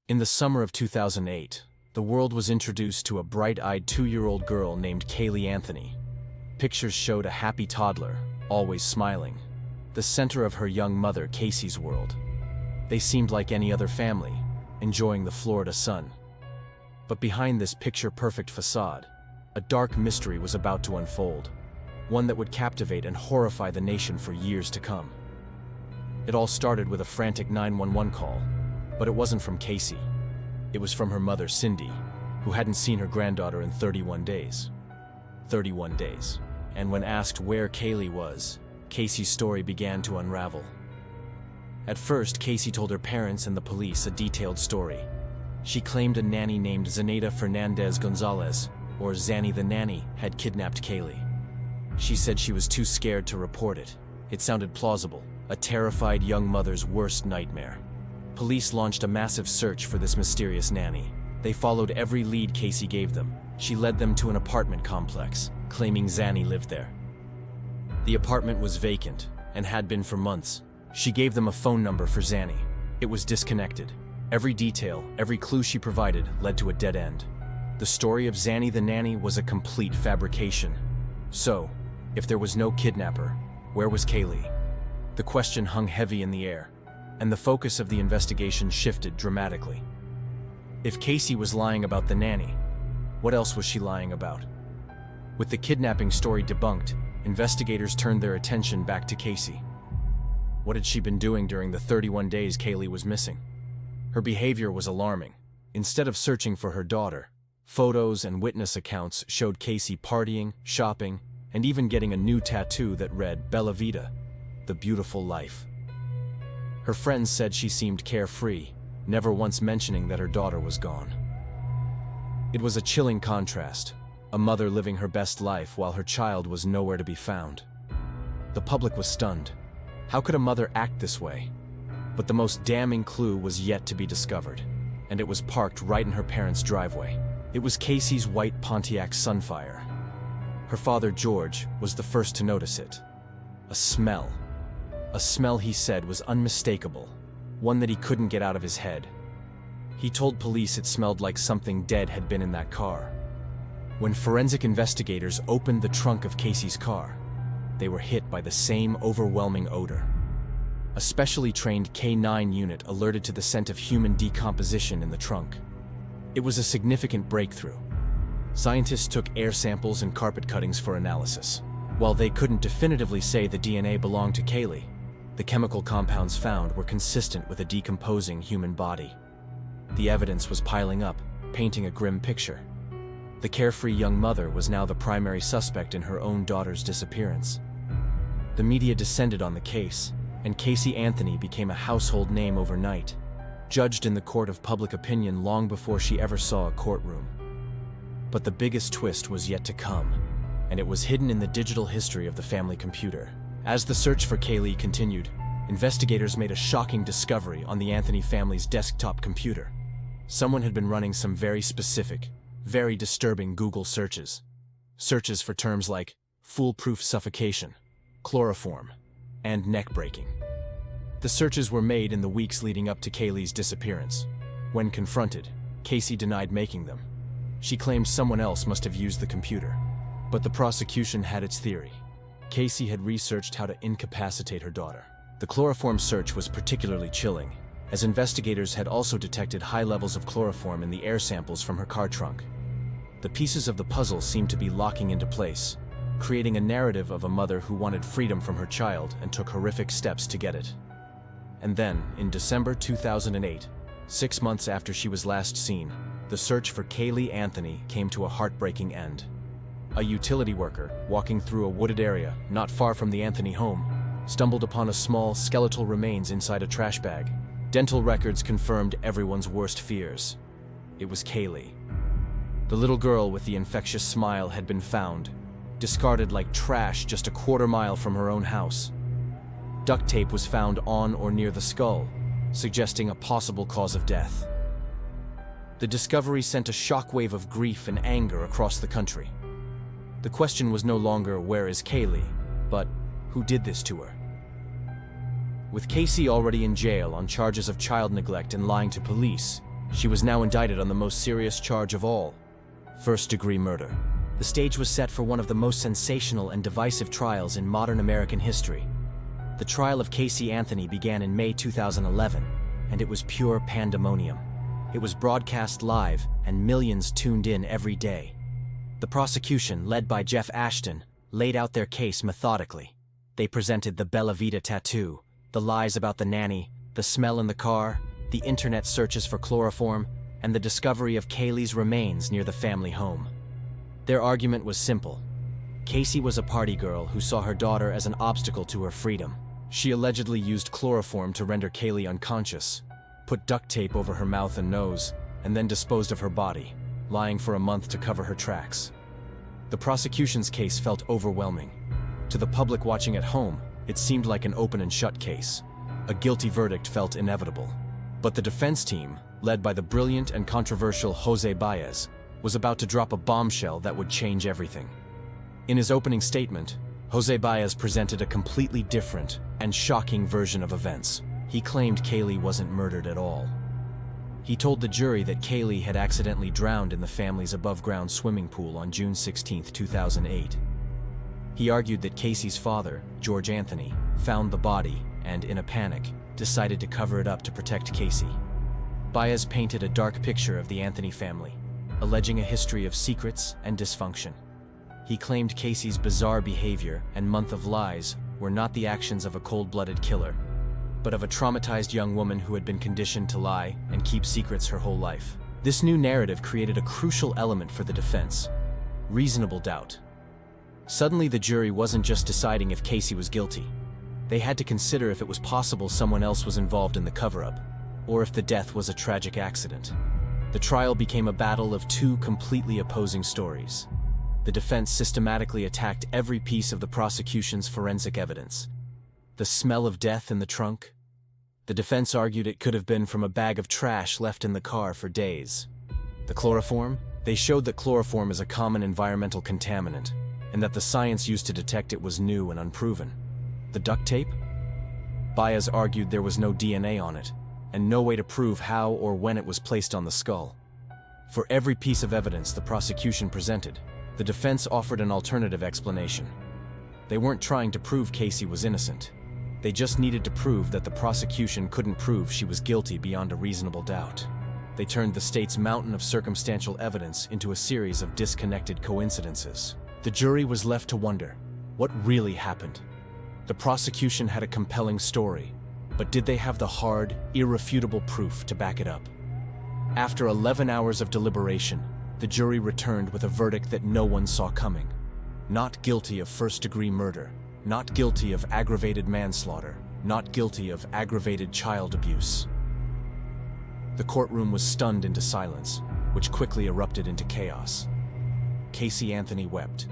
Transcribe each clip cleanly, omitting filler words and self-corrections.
In the summer of 2008, the world was introduced to a bright-eyed 2-year-old girl named Kaylee Anthony. Pictures showed a happy toddler, always smiling, the center of her young mother Casey's world. They seemed like any other family, enjoying the Florida sun. But behind this picture-perfect facade, a dark mystery was about to unfold, one that would captivate and horrify the nation for years to come. It all started with a frantic 911 call, but it wasn't from Casey. It was from her mother, Cindy, who hadn't seen her granddaughter in 31 days. 31 days. And when asked where Kaylee was, Casey's story began to unravel. At first, Casey told her parents and the police a detailed story. She claimed a nanny named Zenaida Fernandez Gonzalez, or Zanny the nanny, had kidnapped Kaylee. She said she was too scared to report it. It sounded plausible, a terrified young mother's worst nightmare. Police launched a massive search for this mysterious nanny. They followed every lead Casey gave them. She led them to an apartment complex, claiming Zanny lived there. The apartment was vacant, and had been for months. She gave them a phone number for Zanny. It was disconnected. Every detail, every clue she provided led to a dead end. The story of Zanny the nanny was a complete fabrication. So, if there was no kidnapper, where was Kaylee? The question hung heavy in the air, and the focus of the investigation shifted dramatically. If Casey was lying about the nanny, what else was she lying about? With the kidnapping story debunked, investigators turned their attention back to Casey. What had she been doing during the 31 days Kaylee was missing? Her behavior was alarming. Instead of searching for her daughter, photos and witness accounts showed Casey partying, shopping, and even getting a new tattoo that read Bella Vita, the beautiful life. Her friends said she seemed carefree, never once mentioning that her daughter was gone. It was a chilling contrast, a mother living her best life while her child was nowhere to be found. The public was stunned. How could a mother act this way? But the most damning clue was yet to be discovered, and it was parked right in her parents' driveway. It was Casey's white Pontiac Sunfire. Her father, George, was the first to notice it. A smell. A smell he said was unmistakable, one that he couldn't get out of his head. He told police it smelled like something dead had been in that car. When forensic investigators opened the trunk of Casey's car, they were hit by the same overwhelming odor. A specially trained K9 unit alerted to the scent of human decomposition in the trunk. It was a significant breakthrough. Scientists took air samples and carpet cuttings for analysis. While they couldn't definitively say the DNA belonged to Kaylee, the chemical compounds found were consistent with a decomposing human body. The evidence was piling up, painting a grim picture. The carefree young mother was now the primary suspect in her own daughter's disappearance. The media descended on the case, and Casey Anthony became a household name overnight, judged in the court of public opinion long before she ever saw a courtroom. But the biggest twist was yet to come, and it was hidden in the digital history of the family computer. As the search for Kaylee continued, investigators made a shocking discovery on the Anthony family's desktop computer. Someone had been running some very specific, very disturbing Google searches. Searches for terms like foolproof suffocation, chloroform, and neck breaking. The searches were made in the weeks leading up to Kaylee's disappearance. When confronted, Casey denied making them. She claimed someone else must have used the computer. But the prosecution had its theory. Casey had researched how to incapacitate her daughter. The chloroform search was particularly chilling, as investigators had also detected high levels of chloroform in the air samples from her car trunk. The pieces of the puzzle seemed to be locking into place, creating a narrative of a mother who wanted freedom from her child and took horrific steps to get it. And then, in December 2008, 6 months after she was last seen, the search for Kaylee Anthony came to a heartbreaking end. A utility worker, walking through a wooded area not far from the Anthony home, stumbled upon a small skeletal remains inside a trash bag. Dental records confirmed everyone's worst fears. It was Kaylee. The little girl with the infectious smile had been found, discarded like trash just a quarter mile from her own house. Duct tape was found on or near the skull, suggesting a possible cause of death. The discovery sent a shockwave of grief and anger across the country. The question was no longer, where is Kaylee, but who did this to her? With Casey already in jail on charges of child neglect and lying to police, She was now indicted on the most serious charge of all, first-degree murder. The stage was set for one of the most sensational and divisive trials in modern American history. The trial of Casey Anthony began in May 2011, and it was pure pandemonium. It was broadcast live, and millions tuned in every day. The prosecution, led by Jeff Ashton, laid out their case methodically. They presented the Bella Vita tattoo, the lies about the nanny, the smell in the car, the internet searches for chloroform, and the discovery of Kaylee's remains near the family home. Their argument was simple. Casey was a party girl who saw her daughter as an obstacle to her freedom. She allegedly used chloroform to render Kaylee unconscious, put duct tape over her mouth and nose, and then disposed of her body, lying for a month to cover her tracks. The prosecution's case felt overwhelming. To the public watching at home, it seemed like an open and shut case. A guilty verdict felt inevitable. But the defense team, led by the brilliant and controversial Jose Baez, was about to drop a bombshell that would change everything. In his opening statement, Jose Baez presented a completely different and shocking version of events. He claimed Kaylee wasn't murdered at all. He told the jury that Kaylee had accidentally drowned in the family's above-ground swimming pool on June 16, 2008. He argued that Casey's father, George Anthony, found the body and, in a panic, decided to cover it up to protect Casey. Baez painted a dark picture of the Anthony family, alleging a history of secrets and dysfunction. He claimed Casey's bizarre behavior and month of lies were not the actions of a cold-blooded killer, but of a traumatized young woman who had been conditioned to lie and keep secrets her whole life. This new narrative created a crucial element for the defense: reasonable doubt. Suddenly, the jury wasn't just deciding if Casey was guilty. They had to consider if it was possible someone else was involved in the cover-up, or if the death was a tragic accident. The trial became a battle of two completely opposing stories. The defense systematically attacked every piece of the prosecution's forensic evidence. The smell of death in the trunk? The defense argued it could have been from a bag of trash left in the car for days. The chloroform? They showed that chloroform is a common environmental contaminant, and that the science used to detect it was new and unproven. The duct tape? Baez argued there was no DNA on it, and no way to prove how or when it was placed on the skull. For every piece of evidence the prosecution presented, the defense offered an alternative explanation. They weren't trying to prove Casey was innocent. They just needed to prove that the prosecution couldn't prove she was guilty beyond a reasonable doubt. They turned the state's mountain of circumstantial evidence into a series of disconnected coincidences. The jury was left to wonder, what really happened? The prosecution had a compelling story, but did they have the hard, irrefutable proof to back it up? After 11 hours of deliberation, the jury returned with a verdict that no one saw coming. Not guilty of first-degree murder, not guilty of aggravated manslaughter, not guilty of aggravated child abuse. The courtroom was stunned into silence, which quickly erupted into chaos. Casey Anthony wept.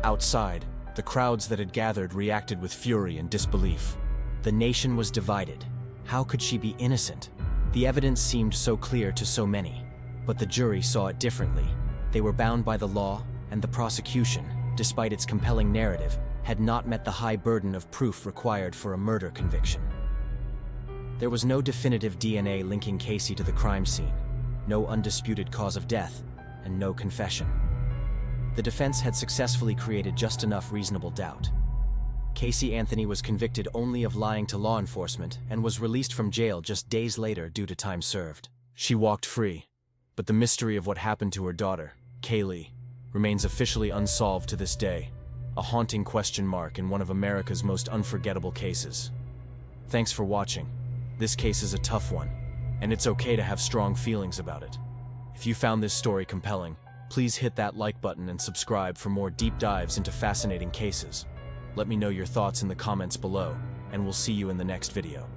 Outside, the crowds that had gathered reacted with fury and disbelief. The nation was divided. How could she be innocent? The evidence seemed so clear to so many, but the jury saw it differently. They were bound by the law, and the prosecution, despite its compelling narrative, had not met the high burden of proof required for a murder conviction. There was no definitive DNA linking Casey to the crime scene, no undisputed cause of death, and no confession. The defense had successfully created just enough reasonable doubt. Casey Anthony was convicted only of lying to law enforcement and was released from jail just days later due to time served. She walked free, but the mystery of what happened to her daughter, Kaylee, remains officially unsolved to this day, a haunting question mark in one of America's most unforgettable cases. Thanks for watching. This case is a tough one, and it's okay to have strong feelings about it. If you found this story compelling, please hit that like button and subscribe for more deep dives into fascinating cases. Let me know your thoughts in the comments below, and we'll see you in the next video.